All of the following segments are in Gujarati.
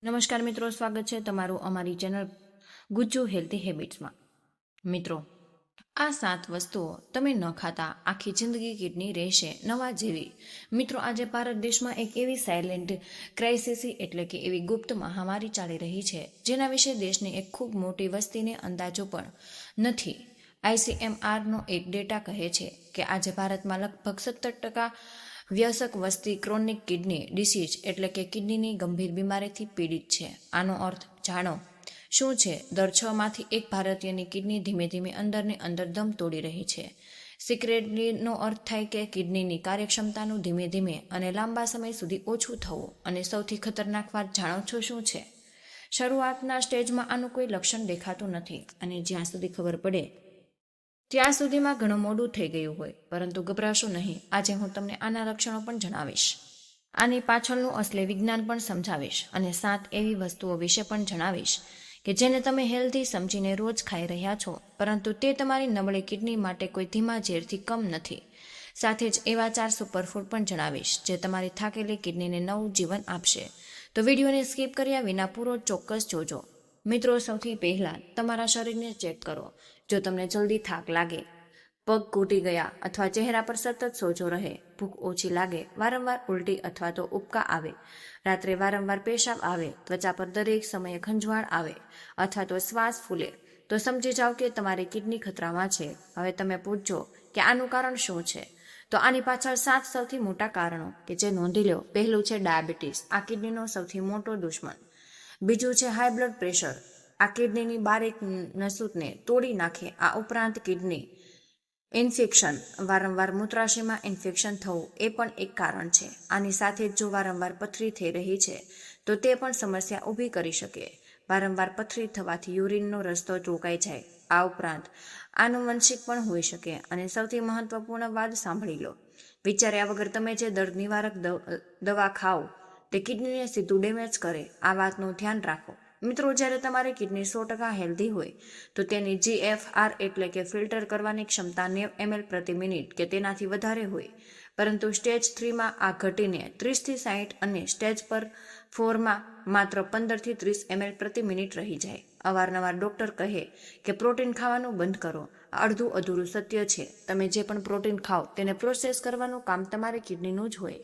નમસ્કાર મિત્રો, સ્વાગત છે તમારું અમારી ચેનલ ગુજ્જુ હેલ્ધી હેબિટ્સમાં. મિત્રો, આ 7 વસ્તુઓ તમે ન ખાતા આખી જિંદગી કિડની રહેશે નવા જેવી. મિત્રો, આજે ભારત દેશમાં એક એવી સાયલેન્ટ ક્રાઇસિસ એટલે કે એવી ગુપ્ત મહામારી ચાલી રહી છે જેના વિશે દેશની એક ખૂબ મોટી વસ્તીને અંદાજો પણ નથી. ICMRનો એક ડેટા કહે છે કે આજે ભારતમાં લગભગ 17% વયસ્ક વસ્તી ક્રોનિક કિડની ડિસીઝ એટલે કે કિડનીની ગંભીર બીમારીથી પીડિત છે. આનો અર્થ જાણો શું છે? દર 6 માંથી 1 ભારતીયની કિડની ધીમે ધીમે અંદરની અંદર દમ તોડી રહી છે. સિક્રેટલીનો અર્થ થાય કે કિડનીની કાર્યક્ષમતાનું ધીમે ધીમે અને લાંબા સમય સુધી ઓછું થવું. અને સૌથી ખતરનાક વાત જાણો છો શું છે? શરૂઆતના સ્ટેજમાં આનું કોઈ લક્ષણ દેખાતું નથી અને જ્યાં સુધી ખબર પડે ત્યાં સુધીમાં ઘણું મોડું થઈ ગયું હોય. પરંતુ ગભરાશો નહીં, આજે હું તમને આના લક્ષણો પણ જણાવીશ, આની પાછળનું અસલી વિજ્ઞાન પણ સમજાવીશ અને 7 એવી વસ્તુઓ વિશે પણ જણાવીશ કે જેને તમે હેલ્ધી સમજીને રોજ ખાઈ રહ્યા છો, પરંતુ તે તમારી નબળી કિડની માટે કોઈ ધીમા ઝેરથી કમ નથી. સાથે જ એવા 4 સુપરફૂડ પણ જણાવીશ જે તમારી થાકેલી કિડનીને નવું જીવન આપશે. તો વિડીયોને સ્કીપ કર્યા વિના પૂરો ચોક્કસ જોજો. મિત્રો, સૌથી પહેલાં તમારા શરીરને ચેક કરો. જો તમને જલ્દી થાક લાગે, પગ ઘૂંટી ગયા અથવા ચહેરા પર સતત સોજો રહે, ભૂખ ઓછી લાગે, વારંવાર ઉલટી અથવા તો ઉબકા આવે, રાત્રે વારંવાર પેશાબ આવે, ત્વચા પર દરેક સમયે ખંજવાળ આવે અથવા તો શ્વાસ ફૂલે, તો સમજી જાઓ કે તમારી કિડની ખતરામાં છે. હવે તમે પૂછજો કે આનું કારણ શું છે? તો આની પાછળ 7 સૌથી મોટા કારણો કે જે નોંધી લો. પહેલું છે ડાયાબિટીસ, આ કિડનીનો સૌથી મોટો દુશ્મન. બીજું છે હાઈ બ્લડ પ્રેશર, આ કિડનીની બારીક નસૂતને તોડી નાખે. આ ઉપરાંત કિડની ઇન્ફેક્શન, વારંવાર મૂત્રાશયમાં ઇન્ફેક્શન થવું એ પણ એક કારણ છે. આની સાથે જ જો વારંવાર પથરી થઈ રહી છે તો તે પણ સમસ્યા ઊભી કરી શકે. વારંવાર પથરી થવાથી યુરિનનો રસ્તો રોકાઈ જાય. આ ઉપરાંત આનુવંશિક પણ હોઈ શકે. અને સૌથી મહત્વપૂર્ણ વાત સાંભળી લો, વિચાર્યા વગર તમે જે દર્દ નિવારક દવા ખાઓ તે કિડનીને સીધું ડેમેજ કરે. આ વાતનું ધ્યાન રાખો. મિત્રો, જ્યારે તમારી કિડની 100% હેલ્ધી હોય તો તેની GFR એટલે કે ફિલ્ટર કરવાની ક્ષમતા 90 ml પ્રતિ મિનિટ કે તેનાથી વધારે હોય. પરંતુ સ્ટેજ 3માં આ ઘટીને 30 થી 60 અને સ્ટેજ પર 4માં માત્ર 15 થી 30 ml પ્રતિ મિનિટ રહી જાય. અવારનવાર ડોક્ટર કહે કે પ્રોટીન ખાવાનું બંધ કરો. આ અડધું અધૂરું સત્ય છે. તમે જે પણ પ્રોટીન ખાઓ તેને પ્રોસેસ કરવાનું કામ તમારી કિડનીનું જ હોય.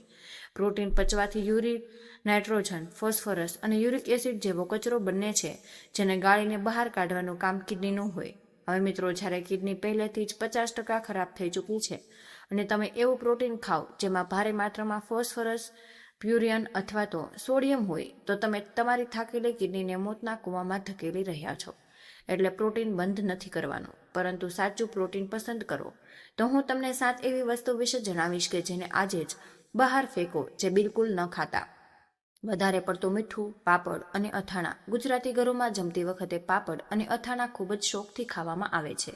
પ્રોટીન પચવાથી યુરિક નાઇટ્રોજન, ફોસ્ફરસ અને યુરિક એસિડ જેવો કચરો બને છે જેને ગાળીને બહાર કાઢવાનું કામ કિડનીનું હોય. હવે મિત્રો, જ્યારે કિડની પહેલેથી જ 50% ખરાબ થઈ ચૂકી છે અને તમે એવું પ્રોટીન ખાઓ જેમાં ભારે માત્રામાં ફોસ્ફરસ, પ્યુરિન અથવા તો સોડિયમ હોય, તો તમે તમારી થાકેલી કિડનીને મોતના કૂવામાં ધકેલી રહ્યા છો. એટલે પ્રોટીન બંધ નથી કરવાનું, પરંતુ સાચું પ્રોટીન પસંદ કરો. તો હું તમને 7 એવી વસ્તુ વિશે જણાવીશ કે જેને આજે જ બહાર ફેંકો, જે બિલકુલ ન ખાતા. વધારે પડતું મીઠું, પાપડ અને અથાણા. ગુજરાતી ઘરોમાં જમતી વખતે પાપડ અને અથાણા ખૂબ જ શોખથી ખાવામાં આવે છે,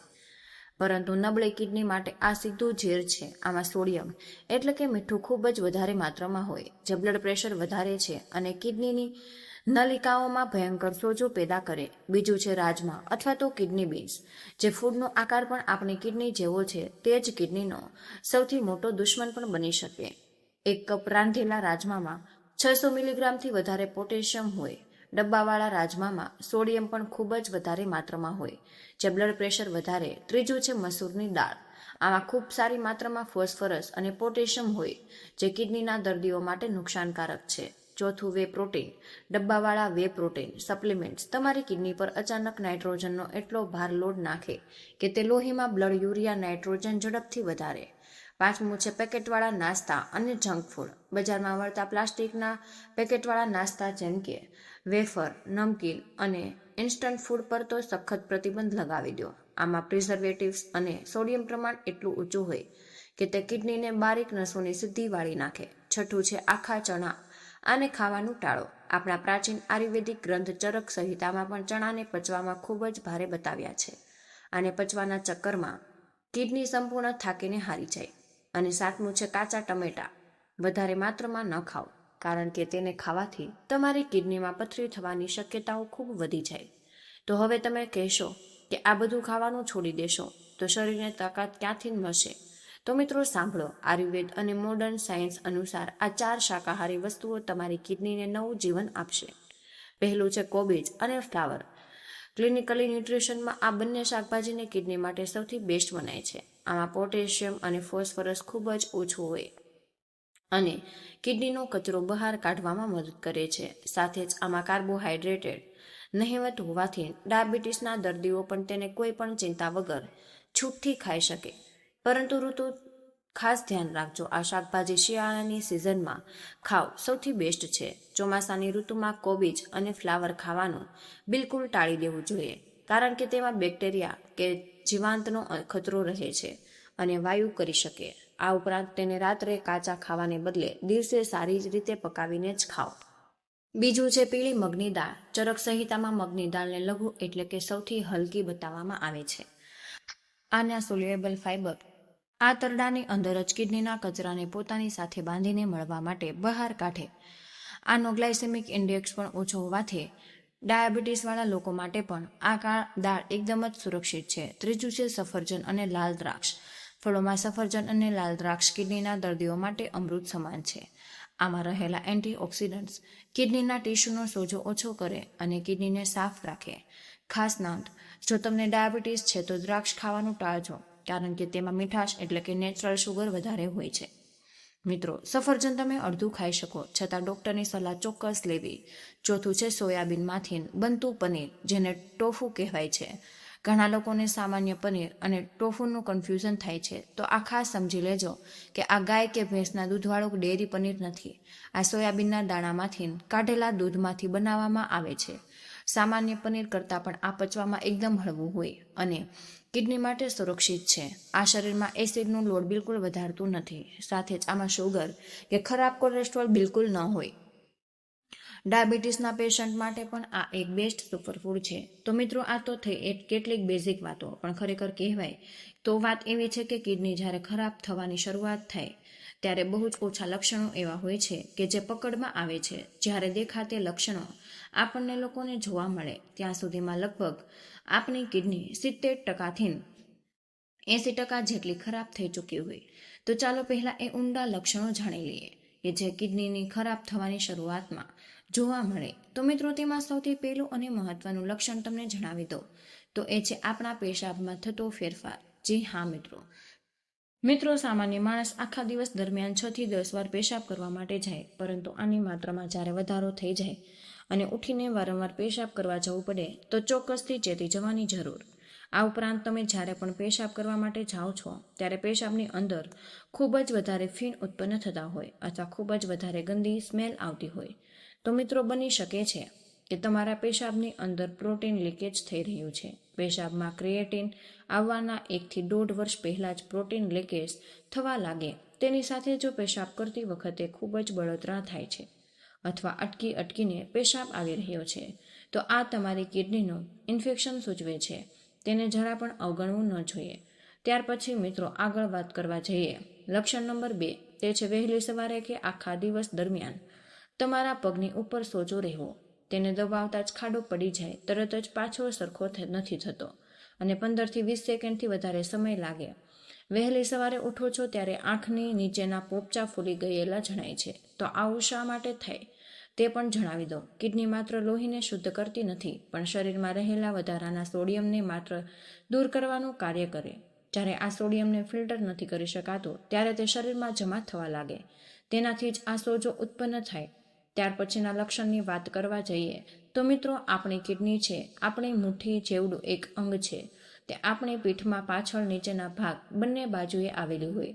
પરંતુ નબળી કિડની માટે આ સીધું ઝેર છે. આમાં સોડિયમ એટલે કે મીઠું ખૂબ જ વધારે માત્રામાં હોય, જે બ્લડ પ્રેશર વધારે છે અને કિડનીની નલિકાઓમાં ભયંકર સોજો પેદા કરે. બીજું છે રાજમા અથવા તો કિડની બીન્સ, જે ફૂડનો આકાર પણ આપણી કિડની જેવો છે. તે જ કિડનીનો સૌથી મોટો દુશ્મન પણ બની શકે. 1 કપ રાંધેલા રાજમામાં 600 મિલીગ્રામથી વધારે પોટેશિયમ હોય. ડબ્બાવાળા રાજમામાં સોડિયમ પણ ખૂબ જ વધારે માત્રામાં હોય, જે બ્લડ પ્રેશર વધારે. ત્રીજું છે મસૂરની દાળ, આમાં ખૂબ સારી માત્રામાં ફોસ્ફરસ અને પોટેશિયમ હોય, જે કિડનીના દર્દીઓ માટે નુકસાનકારક છે. ચોથું વે પ્રોટીન, ડબ્બાવાળા વે પ્રોટીન સપ્લિમેન્ટ્સ તમારી કિડની પર અચાનક નાઇટ્રોજનનો એટલો ભાર લોડ નાખે કે તે લોહીમાં બ્લડ યુરિયા નાઇટ્રોજન ઝડપથી વધારે. પાંચમું છે પેકેટવાળા નાસ્તા અને જંક ફૂડ. બજારમાં મળતા પ્લાસ્ટિકના પેકેટવાળા નાસ્તા જેમ કે વેફર, નમકીન અને ઇન્સ્ટન્ટ ફૂડ પર તો સખત પ્રતિબંધ લગાવી દો. આમાં પ્રિઝર્વેટિવ્સ અને સોડિયમ પ્રમાણ એટલું ઊંચું હોય કે તે કિડનીને બારીક નસોની સીધી વાળી નાખે. છઠ્ઠું છે આખા ચણા, આને ખાવાનું ટાળો. આપણા પ્રાચીન આયુર્વેદિક ગ્રંથ ચરક સંહિતામાં પણ ચણાને પચવામાં ખૂબ જ ભારે બતાવ્યા છે. આને પચવાના ચક્કરમાં કિડની સંપૂર્ણ થાકીને હારી જાય. અને સાતમું છે કાચા ટમેટા, વધારે માત્રામાં ન ખાઓ, કારણ કે તેને ખાવાથી તમારી કિડનીમાં પથરી થવાની શક્યતાઓ ખૂબ વધી જાય. તો હવે તમે કહેશો કે આ બધું ખાવાનું છોડી દેશો તો શરીરને તાકાત ક્યાંથી મળશે? તો મિત્રો સાંભળો, આયુર્વેદ અને મોડર્ન સાયન્સ અનુસાર આ 4 શાકાહારી વસ્તુઓ તમારી કિડનીને નવું જીવન આપશે. પહેલું છે કોબીજ અને ફ્લાવર. ક્લિનિકલી ન્યુટ્રિશનમાં આ બંને શાકભાજીને કિડની માટે સૌથી બેસ્ટ મનાય છે. આમાં પોટેશિયમ અને ફોસ્ફરસ ખૂબ જ ઓછું હોય અને કિડનીનો કચરો બહાર કાઢવામાં મદદ કરે છે. સાથે જ આમાં કાર્બોહાઈડ્રેટેડ નહિવત હોવાથી ડાયાબિટીસના દર્દીઓ પણ તેને કોઈ પણ ચિંતા વગર છૂટથી ખાઈ શકે. પરંતુ ઋતુ ખાસ ધ્યાન રાખજો, આ શાકભાજી શિયાળાની સિઝનમાં ખાવ સૌથી બેસ્ટ છે. ચોમાસાની ઋતુમાં કોબીજ અને ફ્લાવર ખાવાનું બિલકુલ ટાળી દેવું જોઈએ, કારણ કે તેમાં બેક્ટેરિયા કે જીવાંતનો ખતરો રહે છે અને વાયુ કરી શકે. આ ઉપરાંત તેને રાત્રે કાચા ખાવાને બદલે દિવસે સારી રીતે પકાવીને જ ખાઓ. બીજું છે પીળી મગની દાળ. ચરક સંહિતામાં મગની દાળને લઘુ એટલે કે સૌથી હલકી બતાવવામાં આવે છે. આના સોલ્યુએબલ ફાઇબર આંતરડાની અંદર જ કિડનીના કચરાને પોતાની સાથે બાંધીને મળવા માટે બહાર કાઢે. આનો ગ્લાયસેમિક ઇન્ડેક્સ પણ ઓછો હોવાથી ડાયાબિટીસવાળા લોકો માટે પણ આ દાળ એકદમ જ સુરક્ષિત છે. ત્રીજું છે સફરજન અને લાલ દ્રાક્ષ. ફળોમાં સફરજન અને લાલ દ્રાક્ષ કિડનીના દર્દીઓ માટે અમૃત સમાન છે. આમાં રહેલા એન્ટીઓક્સિડન્ટ્સ કિડનીના ટીશ્યુનો સોજો ઓછો કરે અને કિડનીને સાફ રાખે. ખાસ નોંધ, જો તમને ડાયાબિટીસ છે તો દ્રાક્ષ ખાવાનું ટાળજો, કારણ કે તેમાં મીઠાશ એટલે કે નેચરલ શુગર વધારે હોય છે. મિત્રો, સફરજન તમે અડધું ખાઈ શકો, છતાં ડોક્ટરની સલાહ ચોક્કસ લેવી. ચોથું છે સોયાબીનમાંથી બનતું પનીર, જેને ટોફુ કહેવાય છે. ઘણા લોકોને સામાન્ય પનીર અને ટોફુનું કન્ફ્યુઝન થાય છે, તો આ ખાસ સમજી લેજો કે આ ગાય કે ભેંસના દૂધવાળું ડેરી પનીર નથી. આ સોયાબીનના દાણામાંથી કાઢેલા દૂધમાંથી બનાવવામાં આવે છે. સામાન્ય પનીર કરતાં પણ આ પચવામાં એકદમ હળવું હોય અને કિડની માટે સુરક્ષિત છે. આ શરીરમાં એસિડનું લોડ બિલકુલ વધારતું નથી. સાથે જ આમાં શુગર કે ખરાબ કોલેસ્ટ્રોલ બિલકુલ ન હોય. ડાયાબિટીસના પેશન્ટ માટે પણ આ એક બેસ્ટ સુપરફૂડ છે. તો મિત્રો, આ તો થઈ કેટલીક બેઝિક વાતો, પણ ખરેખર કહેવાય તો વાત એવી છે કે કિડની જ્યારે ખરાબ થવાની શરૂઆત થાય ત્યારે બહુ જ ઓછા લક્ષણો એવા હોય છે કે જે પકડમાં આવે છે. જ્યારે દેખાતે લક્ષણો આપણને લોકોને જોવા મળે ત્યાં સુધીમાં લગભગ આપણી કિડની 70%થી 80% જેટલી ખરાબ થઈ ચૂકી હોય. તો ચાલો પહેલા એ ઊંડા લક્ષણો જાણી લઈએ કે જે કિડનીની ખરાબ થવાની શરૂઆતમાં જોવા મળે. તો મિત્રો, તેમાં સૌથી પહેલું અને મહત્વનું લક્ષણ તમને જણાવી દો તો એ છે આપણા પેશાબમાં થતો ફેરફાર. જી હા મિત્રો, સામાન્ય માણસ આખા દિવસ દરમિયાન 6 થી 10 વાર પેશાબ કરવા માટે જાય, પરંતુ આની માત્રામાં જ્યારે વધારો થઈ જાય અને ઉઠીને વારંવાર પેશાબ કરવા જવું પડે તો ચોક્કસથી ચેતી જવાની જરૂર. આ ઉપરાંત તમે જ્યારે પણ પેશાબ કરવા માટે જાઓ છો ત્યારે પેશાબની અંદર ખૂબ જ વધારે ફીણ ઉત્પન્ન થતા હોય અથવા ખૂબ જ વધારે ગંદી સ્મેલ આવતી હોય, તો મિત્રો બની શકે છે કે તમારા પેશાબની અંદર પ્રોટીન લીકેજ થઈ રહ્યું છે. પેશાબમાં ક્રિએટિન આવવાના 1 થી 1.5 વર્ષ પહેલાં જ પ્રોટીન લીકેજ થવા લાગે. તેની સાથે જો પેશાબ કરતી વખતે ખૂબ જ બળતરા થાય છે અથવા અટકીને પેશાબ આવી રહ્યો છે, તો આ તમારી કિડનીનું ઇન્ફેક્શન સૂચવે છે. તેને જરા પણ અવગણવું ન જોઈએ. ત્યાર પછી મિત્રો, આગળ વાત કરવા જઈએ. લક્ષણ નંબર 2 તે છે વહેલી સવારે કે આખા દિવસ દરમિયાન તમારા પગની ઉપર સોજો રહેવો. તેને દબાવતા જ ખાડો પડી જાય, તરત જ પાછો સરખો નથી થતો અને 15 થી 20 સેકન્ડથી વધારે સમય લાગે. વહેલી સવારે ઉઠો છો ત્યારે આંખની નીચેના પોપચા ફૂલી ગયેલા જણાય છે. તો આવું શા માટે થાય તે પણ જણાવી દો. કિડની માત્ર લોહીને શુદ્ધ કરતી નથી, પણ શરીરમાં રહેલા વધારાના સોડિયમને માત્ર દૂર કરવાનું કાર્ય કરે. જ્યારે આ સોડિયમને ફિલ્ટર નથી કરી શકાતું ત્યારે તે શરીરમાં જમા થવા લાગે. તેનાથી જ આ સોજો ઉત્પન્ન થાય. ત્યાર પછીના લક્ષણની વાત કરવા જઈએ તો મિત્રો, આપણી કિડની છે આપણી મુઠ્ઠી જેવડું એક અંગ છે. તે આપણી પીઠમાં પાછળ નીચેના ભાગ બંને બાજુએ આવેલી હોય.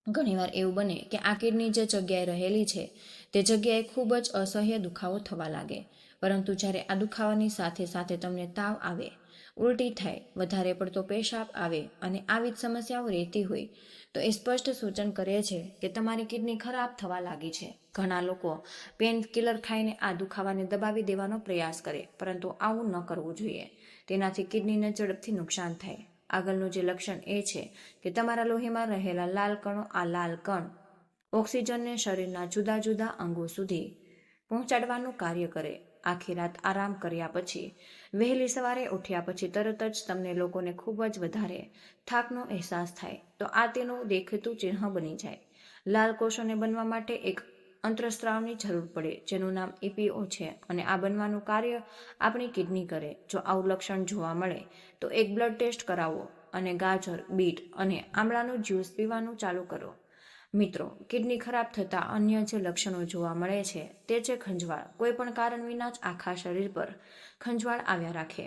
ઘણીવાર એવું બને કે આ કિડની જે જગ્યાએ રહેલી છે તે જગ્યાએ ખૂબ જ અસહ્ય દુખાવો થવા લાગે. પરંતુ જ્યારે આ દુખાવાની સાથે સાથે તમને તાવ આવે, ઉલટી થાય, વધારે પડતો પેશાબ આવે અને આવી જ સમસ્યાઓ રહેતી હોય તો એ સ્પષ્ટ સૂચન કરે છે કે તમારી કિડની ખરાબ થવા લાગી છે. ઘણા લોકો પેન કિલર ખાઈને આ દુખાવાને દબાવી દેવાનો પ્રયાસ કરે, પરંતુ આવું ન કરવું જોઈએ. તેનાથી કિડનીને ઝડપથી નુકસાન થાય. આગળનું જે લક્ષણ એ છે કે તમારા લોહીમાં રહેલા લાલ કણો, આ લાલ કણ ઓક્સિજનને શરીરના જુદા જુદા અંગો સુધી પહોંચાડવાનું કાર્ય કરે. આખી રાત આરામ કર્યા પછી વહેલી સવારે ઉઠ્યા પછી તરત જ તમને લોકોને ખૂબ જ વધારે થાકનો અહેસાસ થાય, તો આ તેનું દેખતું ચિહ્ન બની જાય. લાલ કોષોને બનવા માટે એક અંતરસ્ત્રાવની જરૂર પડે, જેનું નામ EPO છે, અને આ બનવાનું કાર્ય આપણી કિડની કરે. જો આવું લક્ષણ જોવા મળે તો એક બ્લડ ટેસ્ટ કરાવો અને ગાજર, બીટ અને આમળાનું જ્યુસ પીવાનું ચાલુ કરો. મિત્રો, કિડની ખરાબ થતા અન્ય જે લક્ષણો જોવા મળે છે તે છે ખંજવાળ. કોઈ પણ કારણ વિના જ આખા શરીર પર ખંજવાળ આવ્યા રાખે,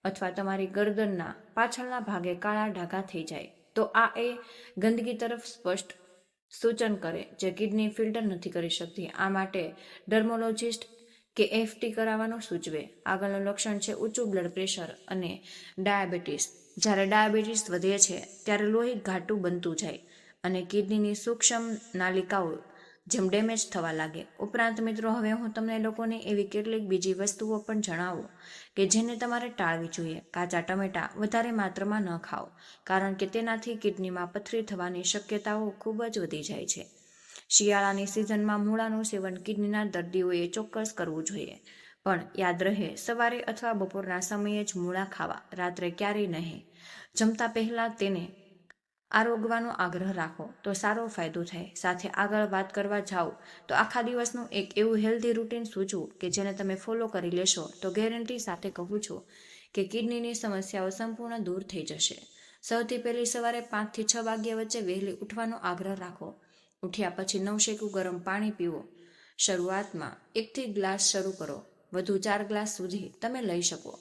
અથવા તમારી ગરદનના પાછળના ભાગે કાળા ડાઘા થઈ જાય, તો આ એ ગંદકી તરફ સ્પષ્ટ સૂચન કરે જે કિડની ફિલ્ટર નથી કરી શકતી. આ માટે ડર્મોલોજિસ્ટ કે FT કરાવવાનું સૂચવે. આગળનું લક્ષણ છે ઊંચું બ્લડ પ્રેશર અને ડાયાબિટીસ. જ્યારે ડાયાબિટીસ વધે છે ત્યારે લોહી ઘાટું બનતું જાય અને કિડનીની સૂક્ષ્મ નાલિકાઓ જેમ ડેમેજ થવા લાગે. ઉપરાંત મિત્રો, હવે હું તમને લોકોને એવી કેટલીક બીજી વસ્તુઓ પણ જણાવું કે જેને તમારે ટાળવી જોઈએ. કાચા ટમેટા વધારે માત્રામાં ન ખાઓ, કારણ કે તેનાથી કિડનીમાં પથરી થવાની શક્યતાઓ ખૂબ જ વધી જાય છે. શિયાળાની સિઝનમાં મૂળાનું સેવન કિડનીના દર્દીઓએ ચોક્કસ કરવું જોઈએ. પણ યાદ રહે, સવારે અથવા બપોરના સમયે જ મૂળા ખાવા, રાત્રે ક્યારેય નહીં. જમતા પહેલા તેને આરોગવાનો આગ્રહ રાખો તો સારો ફાયદો થાય. સાથે આગળ વાત કરવા જાઓ તો આખા દિવસનું એક એવું હેલ્ધી રૂટીન સૂચવું કે જેને તમે ફોલો કરી લેશો તો ગેરંટી સાથે કહું છું કે કિડનીની સમસ્યાઓ સંપૂર્ણ દૂર થઈ જશે. સૌથી પહેલી, સવારે 5 થી 6 વાગ્યા વચ્ચે વહેલી ઉઠવાનો આગ્રહ રાખો. ઉઠ્યા પછી નવશેકું ગરમ પાણી પીવો. શરૂઆતમાં 1 ગ્લાસ શરૂ કરો, વધુ 4 ગ્લાસ સુધી તમે લઈ શકો.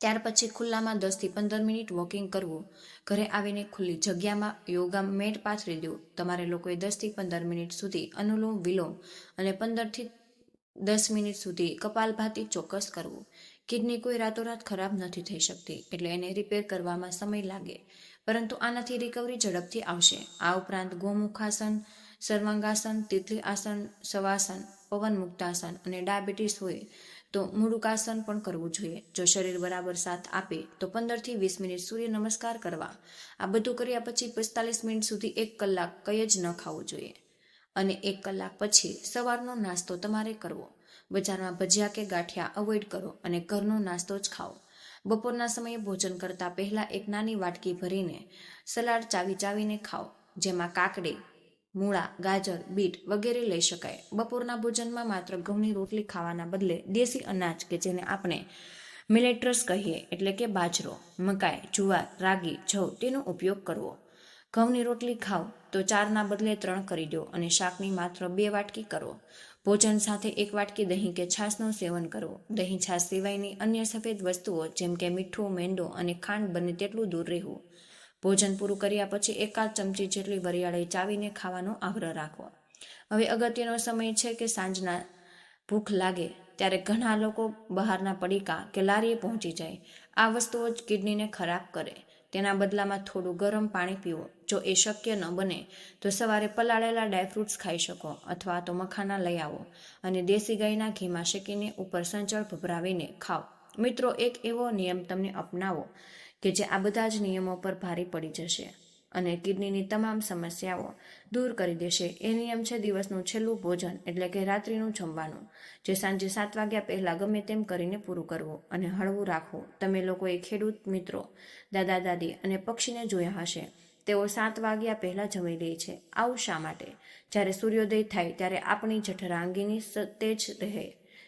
ત્યાર પછી ખુલ્લામાં 10 થી 15 મિનિટ વોકિંગ કરવું. ઘરે આવીને ખુલ્લી જગ્યામાં યોગા મેટ પાથરી દો. તમારે લોકોએ 10 થી 15 મિનિટ સુધી અનુલોમ વિલોમ અને 15 થી 10 મિનિટ સુધી કપાલભાતિ ચોક્કસ કરવું. કિડની કોઈ રાતોરાત ખરાબ નથી થઈ શકતી, એટલે એને રિપેર કરવામાં સમય લાગે, પરંતુ આનાથી રિકવરી ઝડપથી આવશે. આ ઉપરાંત ગોમુખાસન, સર્વાંગાસન, તિતલી આસન, શવાસન, પવન મુક્તાસન અને ડાયાબિટીસ હોય તો મુડુકાસન પણ કરવું જોઈએ. જો શરીર બરાબર સાથ આપે તો 15 થી 20 મિનિટ સૂર્ય નમસ્કાર કરવા. આ બધું કર્યા પછી 45 મિનિટ સુધી 1 કલાક કંઈ જ ન ખાવું જોઈએ. અને 1 કલાક પછી સવારનો નાસ્તો તમારે કરવો. બજારમાં ભજીયા કે ગાંઠિયા અવોઇડ કરો અને ઘરનો નાસ્તો જ ખાઓ. બપોરના સમયે ભોજન કરતા પહેલા એક નાની વાટકી ભરીને સલાડ ચાવીને ખાઓ, જેમાં કાકડી, મૂળા, ગાજર, બીટ વગેરે લઈ શકાય. બપોરના ભોજનમાં માત્ર ઘઉંની રોટલી ખાવાના બદલે દેશી અનાજ કે જેને આપણે મિલેટ્સ કહીએ, એટલે કે બાજરો, મકાઈ, જુવાર, રાગી, જવ, તેનો ઉપયોગ કરવો. ઘઉંની રોટલી ખાઓ તો 4ના બદલે 3 કરી દો અને શાકની માત્ર 2 વાટકી કરો. ભોજન સાથે 1 વાટકી દહીં કે છાશનું સેવન કરો. દહીં, છાશ સિવાયની અન્ય સફેદ વસ્તુઓ જેમ કે મીઠું, મેંદો અને ખાંડ બને તેટલું દૂર રહેવું. ભોજન પૂરું કર્યા પછી 1 ચમચી જેટલી વરિયાળી ચાવીને ખાવાનો આગ્રહ રાખવો. હવે અગત્યનો સમય છે કે સાંજના ભૂખ લાગે ત્યારે ઘણા લોકો બહારના પડીકા કે લારીએ પહોંચી જાય. આ વસ્તુઓ જ કિડનીને ખરાબ કરે. તેના બદલામાં થોડું ગરમ પાણી પીવો. જો એ શક્ય ન બને તો સવારે પલાળેલા ડ્રાયફ્રૂટ્સ ખાઈ શકો, અથવા તો મખાના લઈ આવો અને દેશી ગાયના ઘીમાં શેકીને ઉપર સંચળ ભભરાવીને ખાઓ. મિત્રો, એક એવો નિયમ તમને અપનાવો કે જે આ બધા જ નિયમો પર ભારે પડી જશે અને કિડનીની તમામ સમસ્યાઓ દૂર કરી દેશે. એ નિયમ છે દિવસનું છેલ્લું ભોજન, એટલે કે રાત્રિનું જમવાનું, જે સાંજે 7 વાગ્યા પહેલા ગમે તેમ કરીને પૂરું કરવું અને હળવું રાખવું. તમે લોકોએ ખેડૂત મિત્રો, દાદા દાદી અને પક્ષીને જોયા હશે, તેઓ 7 વાગ્યા પહેલા જમી લે છે. આવું શા માટે? જ્યારે સૂર્યોદય થાય ત્યારે આપણી જઠરાંગીની તેજ રહે,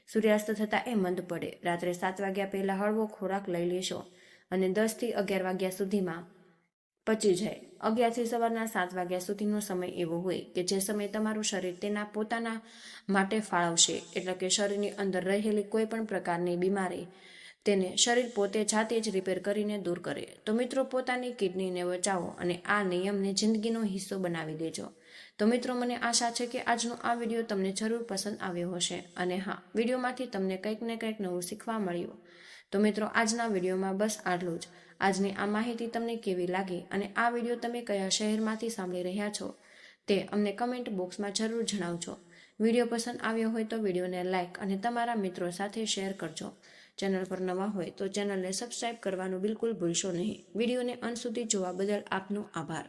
સૂર્યાસ્ત થતાં એ મંદ પડે. રાત્રે 7 વાગ્યા પહેલા હળવો ખોરાક લઈ લેશો અને 10 થી 11 વાગ્યા સુધીમાં પચી જાય. 11 થી સવારના 7 વાગ્યા સુધીનો સમય એવો હોય કે જે સમય તમારું શરીર તેના પોતાના માટે ફાળવશે, એટલે કે શરીરની અંદર રહેલી કોઈ પણ પ્રકારની બીમારી તેને શરીર પોતે જાતે જ રિપેર કરીને દૂર કરે. તો મિત્રો, પોતાની કિડનીને બચાવો અને આ નિયમને જિંદગીનો હિસ્સો બનાવી દેજો. તો મિત્રો, મને આશા છે કે આજનો આ વિડીયો તમને જરૂર પસંદ આવ્યો હશે અને હા, વિડીયોમાંથી તમને કંઈક ને કંઈક નવું શીખવા મળ્યું. તો મિત્રો, આજના વિડીયોમાં બસ આટલું જ. આજની આ માહિતી તમને કેવી લાગી અને આ વિડીયો તમે કયા શહેરમાંથી સાંભળી રહ્યા છો તે અમને કમેન્ટ બોક્સમાં જરૂર જણાવજો. વિડીયો પસંદ આવ્યો હોય તો વિડીયોને લાઇક અને તમારા મિત્રો સાથે શેર કરજો. ચેનલ પર નવા હોય તો ચેનલને સબસ્ક્રાઇબ કરવાનું બિલકુલ ભૂલશો નહીં. વિડીયોને અંત સુધી જોવા બદલ આપનો આભાર.